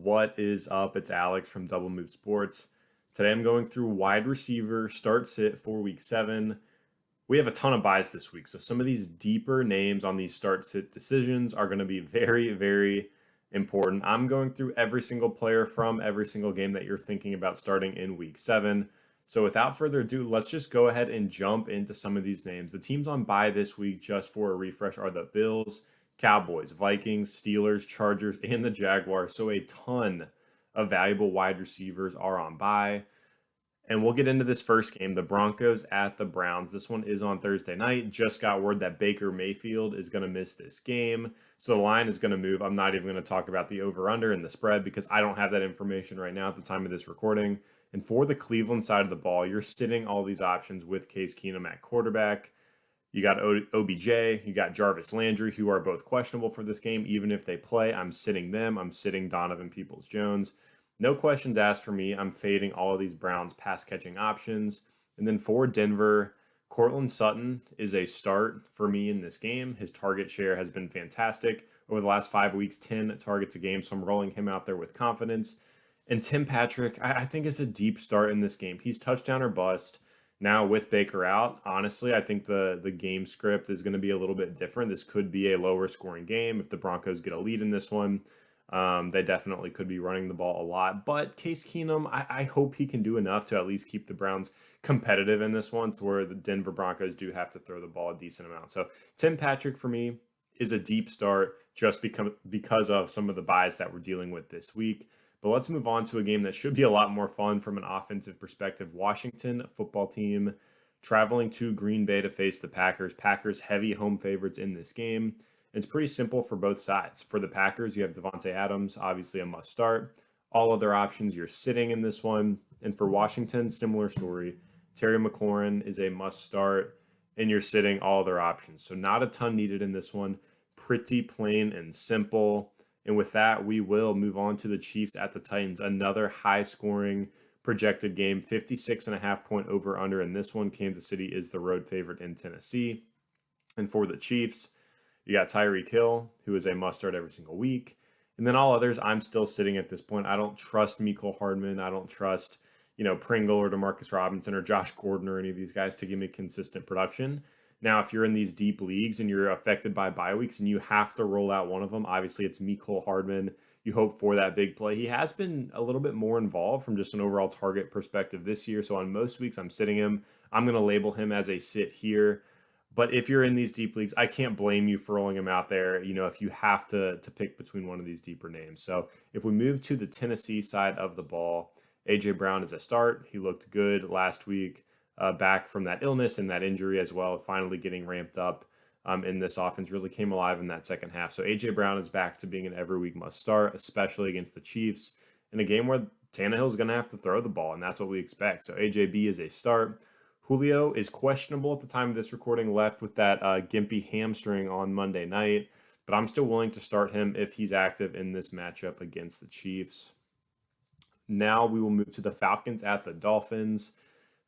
What is up? It's Alex from Double Move Sports. Today I'm going through wide receiver start sit for week 7. We have a ton of buys this week, so some of these deeper names on these start sit decisions are going to be very, very important. I'm going through every single player from every single game that you're thinking about starting in week 7. So without further ado, let's just go ahead and jump into some of these names. The teams on bye this week, just for a refresh, are the Bills, Cowboys, Vikings, Steelers, Chargers, and the Jaguars. So a ton of valuable wide receivers are on bye. And we'll get into this first game, the Broncos at the Browns. This one is on Thursday night. Just got word that Baker Mayfield is going to miss this game. So the line is going to move. I'm not even going to talk about the over-under and the spread because I don't have that information right now at the time of this recording. And for the Cleveland side of the ball, you're sitting all these options with Case Keenum at quarterback. You got OBJ, you got Jarvis Landry, who are both questionable for this game. Even if they play, I'm sitting them. I'm sitting Donovan Peoples-Jones. No questions asked for me. I'm fading all of these Browns pass-catching options. And then for Denver, Cortland Sutton is a start for me in this game. His target share has been fantastic. Over the last 5 weeks, 10 targets a game, so I'm rolling him out there with confidence. And Tim Patrick, I think is a deep start in this game. He's touchdown or bust. Now with Baker out, honestly, I think the game script is going to be a little bit different. This could be a lower scoring game if the Broncos get a lead in this one. They definitely could be running the ball a lot, but Case Keenum, I hope he can do enough to at least keep the Browns competitive in this one, to where the Denver Broncos do have to throw the ball a decent amount. So Tim Patrick for me is a deep start just because of some of the buys that we're dealing with this week. But let's move on to a game that should be a lot more fun from an offensive perspective. Washington football team traveling to Green Bay to face the Packers. Packers heavy home favorites in this game. It's pretty simple for both sides. For the Packers, you have Devonta Adams, obviously a must start. All other options, you're sitting in this one. And for Washington, similar story. Terry McLaurin is a must start, and you're sitting all other options. So not a ton needed in this one. Pretty plain and simple. And with that, we will move on to the Chiefs at the Titans. Another high-scoring projected game, 56.5-point over-under in this one. Kansas City is the road favorite in Tennessee. And for the Chiefs, you got Tyreek Hill, who is a must-start every single week. And then all others, I'm still sitting at this point. I don't trust Mecole Hardman. I don't trust, Pringle or Demarcus Robinson or Josh Gordon or any of these guys to give me consistent production. Now, if you're in these deep leagues and you're affected by bye weeks and you have to roll out one of them, obviously it's Mecole Hardman. You hope for that big play. He has been a little bit more involved from just an overall target perspective this year. So on most weeks, I'm sitting him. I'm going to label him as a sit here. But if you're in these deep leagues, I can't blame you for rolling him out there, if you have to pick between one of these deeper names. So if we move to the Tennessee side of the ball, A.J. Brown is a start. He looked good last week, back from that illness and that injury as well, finally getting ramped up in this offense, really came alive in that second half. So A.J. Brown is back to being an every week must start, especially against the Chiefs, in a game where Tannehill is going to have to throw the ball, and that's what we expect. So AJB is a start. Julio is questionable at the time of this recording, left with that gimpy hamstring on Monday night, but I'm still willing to start him if he's active in this matchup against the Chiefs. Now we will move to the Falcons at the Dolphins.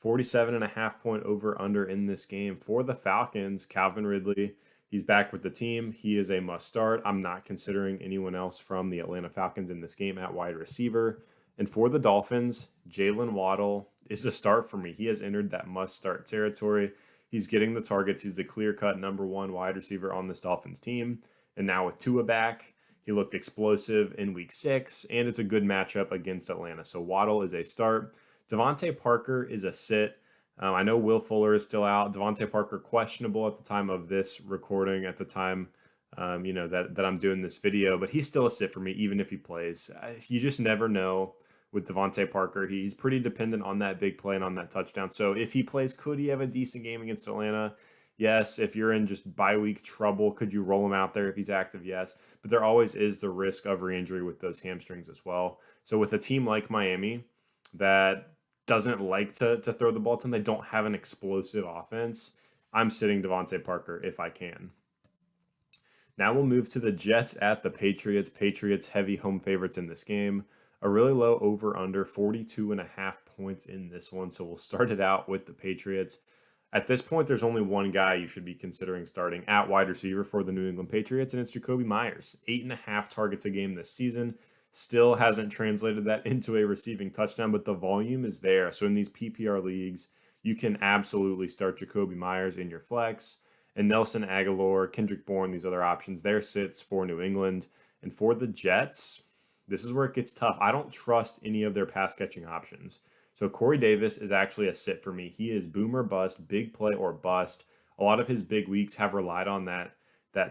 47.5-point over-under in this game. For the Falcons, Calvin Ridley, he's back with the team. He is a must-start. I'm not considering anyone else from the Atlanta Falcons in this game at wide receiver. And for the Dolphins, Jalen Waddle is a start for me. He has entered that must-start territory. He's getting the targets. He's the clear-cut number one wide receiver on this Dolphins team. And now with Tua back, he looked explosive in week 6, and it's a good matchup against Atlanta. So Waddle is a start. Devontae Parker is a sit. I know Will Fuller is still out. Devontae Parker questionable at the time of this recording, at the time that I'm doing this video, but he's still a sit for me, even if he plays. You just never know with Devontae Parker. He's pretty dependent on that big play and on that touchdown. So if he plays, could he have a decent game against Atlanta? Yes. If you're in just bye week trouble, could you roll him out there if he's active? Yes. But there always is the risk of re-injury with those hamstrings as well. So with a team like Miami that doesn't like to throw the ball to them, they don't have an explosive offense, I'm sitting Devontae Parker if I can. Now we'll move to the Jets at the Patriots. Patriots heavy home favorites in this game. A really low over-under, 42.5 points in this one. So we'll start it out with the Patriots. At this point, there's only one guy you should be considering starting at wide receiver for the New England Patriots, and it's Jacoby Myers. 8.5 targets a game this season, Still hasn't translated that into a receiving touchdown, but the volume is there. So in these PPR leagues, you can absolutely start Jacoby Myers in your flex, and Nelson Aguilar, Kendrick Bourne, these other options. They're sits for New England. And for the Jets, this is where it gets tough. I don't trust any of their pass catching options. So Corey Davis is actually a sit for me. He is boom or bust, big play or bust. A lot of his big weeks have relied on that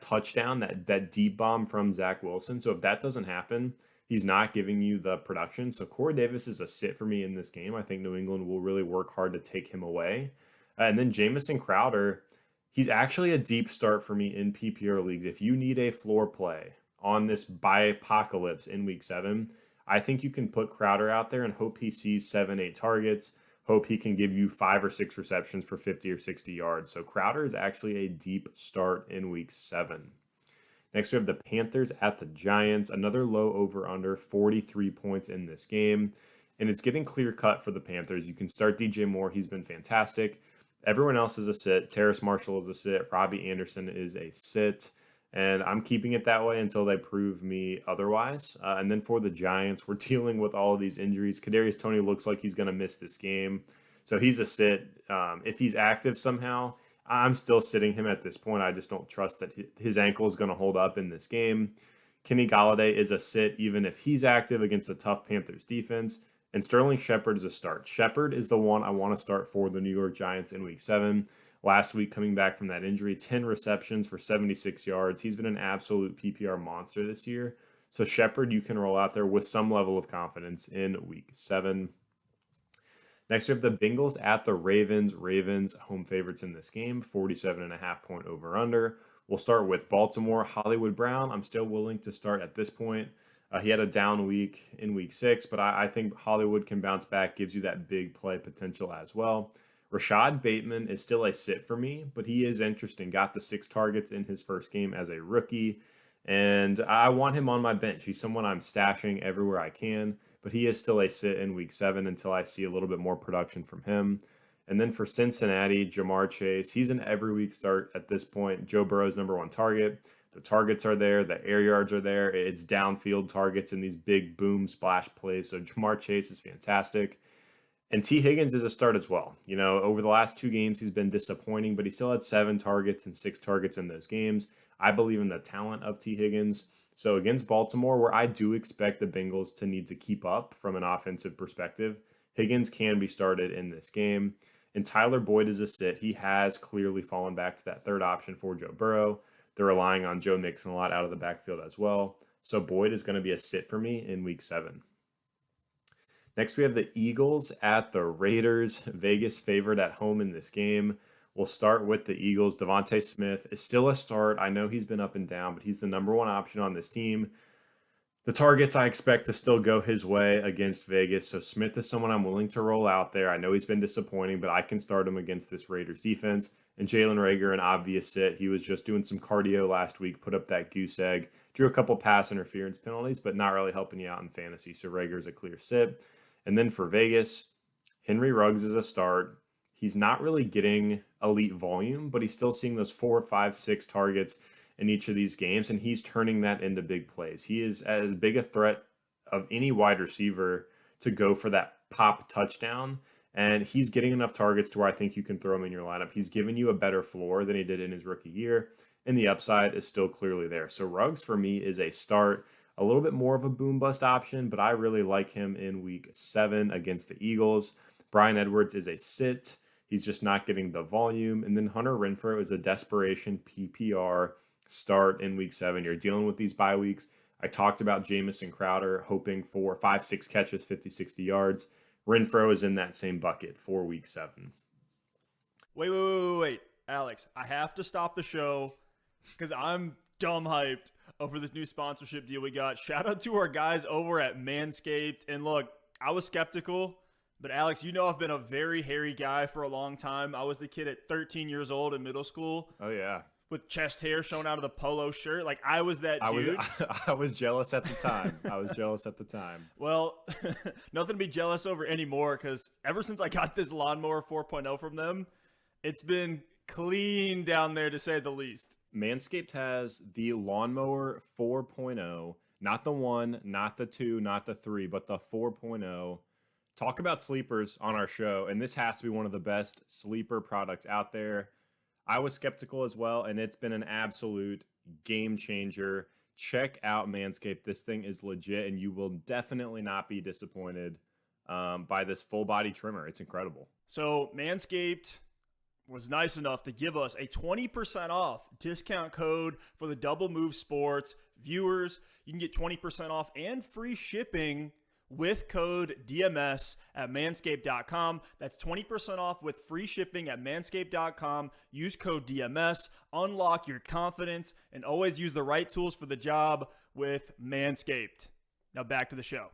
touchdown, that deep bomb from Zach Wilson. So if that doesn't happen, he's not giving you the production. So Corey Davis is a sit for me in this game. I think New England will really work hard to take him away. And then Jamison Crowder, he's actually a deep start for me in PPR leagues. If you need a floor play on this apocalypse in week 7, I think you can put Crowder out there and hope he sees 7-8 targets. Hope he can give you 5 or 6 receptions for 50 or 60 yards. So Crowder is actually a deep start in week 7. Next, we have the Panthers at the Giants. Another low over-under, 43 points in this game. And it's getting clear-cut for the Panthers. You can start DJ Moore. He's been fantastic. Everyone else is a sit. Terrace Marshall is a sit. Robbie Anderson is a sit. And I'm keeping it that way until they prove me otherwise. And then for the Giants, we're dealing with all of these injuries. Kadarius Toney looks like he's going to miss this game. So he's a sit. If he's active somehow, I'm still sitting him at this point. I just don't trust that his ankle is going to hold up in this game. Kenny Golladay is a sit even if he's active against a tough Panthers defense. And Sterling Shepard is a start. Shepard is the one I want to start for the New York Giants in week 7. Last week, coming back from that injury, 10 receptions for 76 yards. He's been an absolute PPR monster this year. So Shepard, you can roll out there with some level of confidence in week 7. Next, we have the Bengals at the Ravens. Ravens, home favorites in this game, 47.5 point over-under. We'll start with Baltimore. Hollywood Brown, I'm still willing to start at this point. He had a down week in week 6, but I think Hollywood can bounce back, gives you that big play potential as well. Rashad Bateman is still a sit for me, but he is interesting. Got the 6 targets in his first game as a rookie, and I want him on my bench. He's someone I'm stashing everywhere I can, but he is still a sit in week 7 until I see a little bit more production from him. And then for Cincinnati, Jamar Chase, he's an every week start at this point. Joe Burrow's #1 target. The targets are there. The air yards are there. It's downfield targets in these big boom splash plays. So Jamar Chase is fantastic. And T. Higgins is a start as well. You know, over the last 2 games, he's been disappointing, but he still had 7 targets and 6 targets in those games. I believe in the talent of T. Higgins. So against Baltimore, where I do expect the Bengals to need to keep up from an offensive perspective, Higgins can be started in this game. And Tyler Boyd is a sit. He has clearly fallen back to that third option for Joe Burrow. They're relying on Joe Mixon a lot out of the backfield as well. So Boyd is going to be a sit for me in week 7. Next, we have the Eagles at the Raiders. Vegas favored at home in this game. We'll start with the Eagles. Devonta Smith is still a start. I know he's been up and down, but he's the #1 option on this team. The targets I expect to still go his way against Vegas. So Smith is someone I'm willing to roll out there. I know he's been disappointing, but I can start him against this Raiders defense. And Jalen Reagor, an obvious sit. He was just doing some cardio last week, put up that goose egg, drew a couple pass interference penalties, but not really helping you out in fantasy. So Reagor's a clear sit. And then for Vegas, Henry Ruggs is a start. He's not really getting elite volume, but he's still seeing those 4, 5, 6 targets in each of these games, and he's turning that into big plays. He is as big a threat of any wide receiver to go for that pop touchdown, and he's getting enough targets to where I think you can throw him in your lineup. He's given you a better floor than he did in his rookie year, and the upside is still clearly there. So Ruggs, for me, is a start. A little bit more of a boom bust option, but I really like him in week 7 against the Eagles. Bryan Edwards is a sit. He's just not getting the volume. And then Hunter Renfrow is a desperation PPR start in week 7. You're dealing with these bye weeks. I talked about Jamison Crowder hoping for 5, 6 catches, 50, 60 yards. Renfrow is in that same bucket for week 7. Wait, Alex, I have to stop the show because I'm dumb hyped over this new sponsorship deal we got. Shout out to our guys over at Manscaped. And look, I was skeptical, but Alex, you know I've been a very hairy guy for a long time. I was the kid at 13 years old in middle school. Oh, yeah. With chest hair showing out of the polo shirt. Like, I was that dude. I was jealous at the time. Well, nothing to be jealous over anymore because ever since I got this lawnmower 4.0 from them, it's been clean down there to say the least. Manscaped has the Lawnmower 4.0. Not the 1, not the 2, not the 3, but the 4.0. Talk about sleepers on our show, and this has to be one of the best sleeper products out there. I was skeptical as well, and it's been an absolute game changer. Check out Manscaped. This thing is legit, and you will definitely not be disappointed by this full body trimmer. It's incredible. So Manscaped was nice enough to give us a 20% off discount code for the Double Move Sports viewers. You can get 20% off and free shipping with code DMS at manscaped.com. That's 20% off with free shipping at manscaped.com. Use code DMS, unlock your confidence, and always use the right tools for the job with Manscaped. Now back to the show.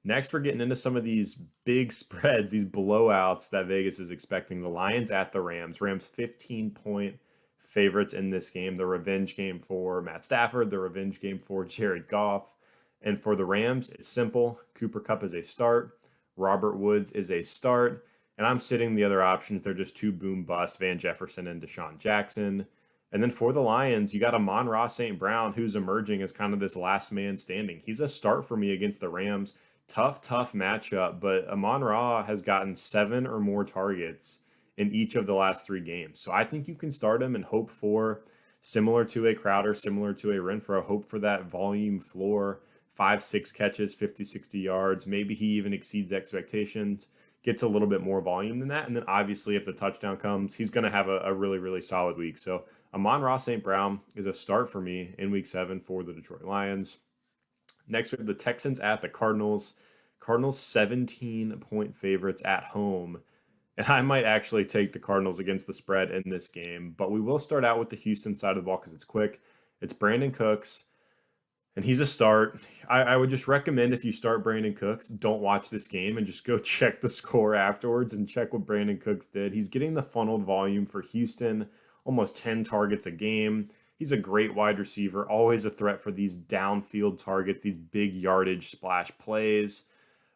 Next, we're getting into some of these big spreads, these blowouts that Vegas is expecting. The Lions at the Rams. Rams 15-point favorites in this game. The revenge game for Matt Stafford, the revenge game for Jared Goff. And for the Rams, it's simple. Cooper Kupp is a start. Robert Woods is a start. And I'm sitting the other options. They're just two boom bust, Van Jefferson and Deshaun Jackson. And then for the Lions, you got Amon-Ra St. Brown, who's emerging as kind of this last man standing. He's a start for me against the Rams. Tough matchup, but Amon-Ra has gotten 7 or more targets in each of the last 3 games. So I think you can start him and hope for, similar to a Crowder, similar to a Renfro, hope for that volume floor, 5-6 catches, 50-60 yards. Maybe he even exceeds expectations, gets a little bit more volume than that. And then obviously if the touchdown comes, he's going to have a really, really solid week. So Amon-Ra St. Brown is a start for me in week 7 for the Detroit Lions. Next, we have the Texans at the Cardinals. Cardinals 17-point favorites at home. And I might actually take the Cardinals against the spread in this game. But we will start out with the Houston side of the ball because it's quick. It's Brandon Cooks, and he's a start. I would just recommend if you start Brandon Cooks, don't watch this game and just go check the score afterwards and check what Brandon Cooks did. He's getting the funneled volume for Houston, almost 10 targets a game. He's a great wide receiver, always a threat for these downfield targets, these big yardage splash plays.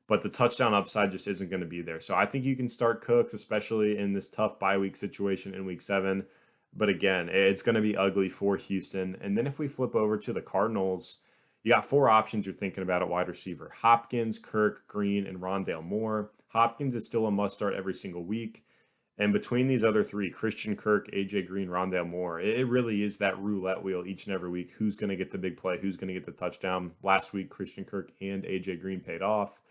But the touchdown upside just isn't going to be there. So I think you can start Cooks, especially in this tough bye week situation in week 7. But again, it's going to be ugly for Houston. And then if we flip over to the Cardinals, you got 4 options you're thinking about at wide receiver: Hopkins, Kirk, Green, and Rondale Moore. Hopkins is still a must start every single week. And between these other 3, Christian Kirk, AJ Green, Rondale Moore, it really is that roulette wheel each and every week. Who's going to get the big play? Who's going to get the touchdown? Last week, Christian Kirk and AJ Green paid off.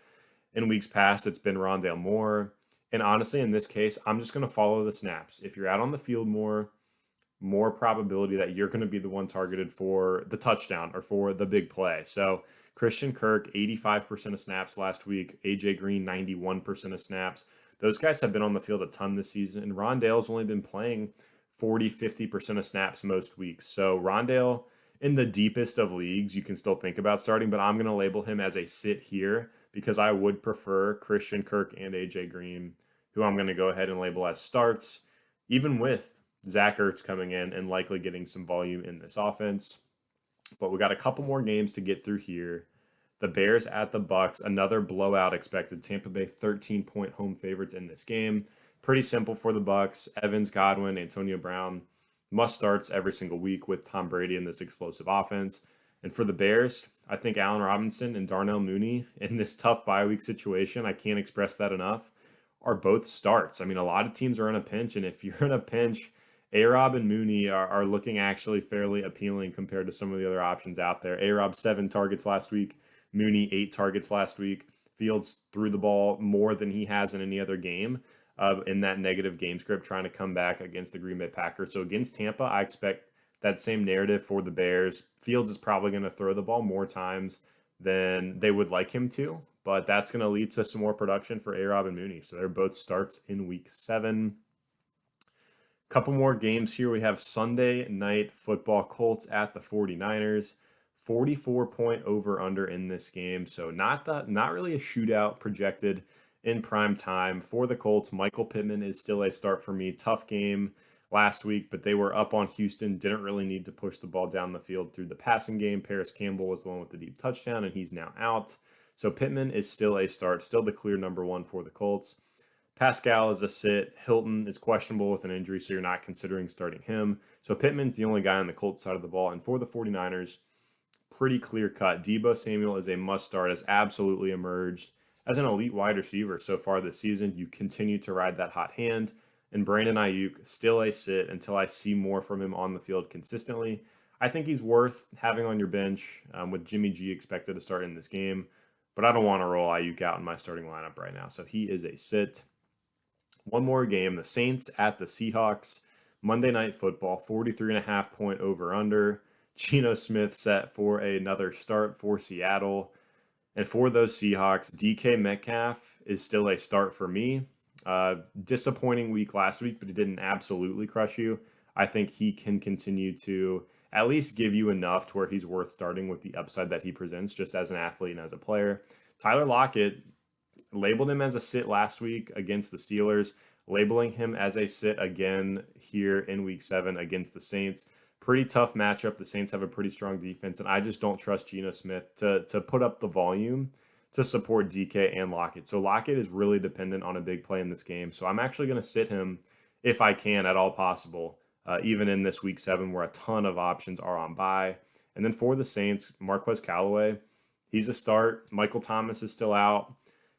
In weeks past, it's been Rondale Moore. And honestly, in this case, I'm just going to follow the snaps. If you're out on the field more probability that you're going to be the one targeted for the touchdown or for the big play. So Christian Kirk, 85% of snaps last week. AJ Green, 91% of snaps. Those guys have been on the field a ton this season, and Rondale's only been playing 40-50% of snaps most weeks. So Rondale, in the deepest of leagues, you can still think about starting, but I'm going to label him as a sit here because I would prefer Christian Kirk and AJ Green, who I'm going to go ahead and label as starts, even with Zach Ertz coming in and likely getting some volume in this offense. But we got a couple more games to get through here. The Bears at the Bucks, another blowout expected. Tampa Bay 13-point home favorites in this game. Pretty simple for the Bucks. Evans, Godwin, Antonio Brown, must starts every single week with Tom Brady in this explosive offense. And for the Bears, I think Allen Robinson and Darnell Mooney in this tough bye week situation, I can't express that enough, are both starts. I mean, a lot of teams are in a pinch, and if you're in a pinch, A-Rob and Mooney are looking actually fairly appealing compared to some of the other options out there. A-Rob 7 targets last week. Mooney 8 targets last week. Fields threw the ball more than he has in any other game in that negative game script, trying to come back against the Green Bay Packers. So against Tampa, I expect that same narrative for the Bears. Fields is probably going to throw the ball more times than they would like him to, but that's going to lead to some more production for A-Rob and Mooney. So they're both starts in week 7. Couple more games here. We have Sunday Night Football, Colts at the 49ers. 44-point over-under in this game. So not really a shootout projected in prime time for the Colts. Michael Pittman is still a start for me. Tough game last week, but they were up on Houston. Didn't really need to push the ball down the field through the passing game. Paris Campbell was the one with the deep touchdown, and he's now out. So Pittman is still a start, still the clear number 1 for the Colts. Pascal is a sit. Hilton is questionable with an injury, so you're not considering starting him. So Pittman's the only guy on the Colts side of the ball. And for the 49ers, pretty clear cut. Deebo Samuel is a must start, has absolutely emerged as an elite wide receiver so far this season. You continue to ride that hot hand. And Brandon Ayuk, still a sit until I see more from him on the field consistently. I think he's worth having on your bench with Jimmy G expected to start in this game. But I don't want to roll Ayuk out in my starting lineup right now. So he is a sit. One more game, the Saints at the Seahawks. Monday Night Football, 43.5 point over-under. Geno Smith set for another start for Seattle. And for those Seahawks, DK Metcalf is still a start for me. Disappointing week last week, but he didn't absolutely crush you. I think he can continue to at least give you enough to where he's worth starting with the upside that he presents just as an athlete and as a player. Tyler Lockett, labeled him as a sit last week against the Steelers, labeling him as a sit again here in week 7 against the Saints. Pretty tough matchup. The Saints have a pretty strong defense, and I just don't trust Geno Smith to put up the volume to support DK and Lockett. So Lockett is really dependent on a big play in this game. So I'm actually going to sit him if I can at all possible, even in this week 7 where a ton of options are on bye. And then for the Saints, Marquez Callaway, he's a start. Michael Thomas is still out.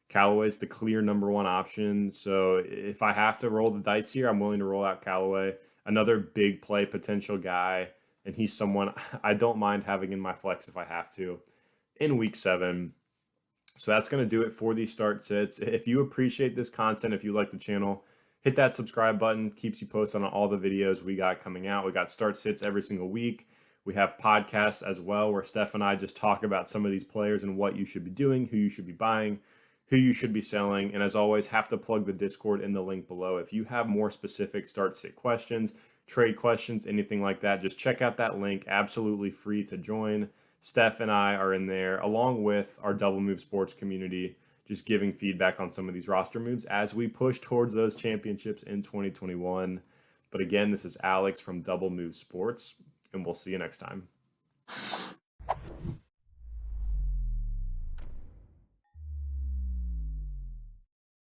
Callaway's the clear number 1 option. So if I have to roll the dice here, I'm willing to roll out Callaway. Another big play potential guy, and he's someone I don't mind having in my flex if I have to in week 7. So that's going to do it for these start sits. If you appreciate this content, if you like the channel, hit that subscribe button. Keeps you posted on all the videos we got coming out. We got start sits every single week. We have podcasts as well where Stef and I just talk about some of these players and what you should be doing, who you should be buying, who you should be selling. And as always, have to plug the Discord in the link below. If you have more specific start sit questions, trade questions, anything like that, just check out that link. Absolutely free to join. Stef and I are in there along with our Double Move Sports community, just giving feedback on some of these roster moves as we push towards those championships in 2021. But again, this is Alex from Double Move Sports, and we'll see you next time.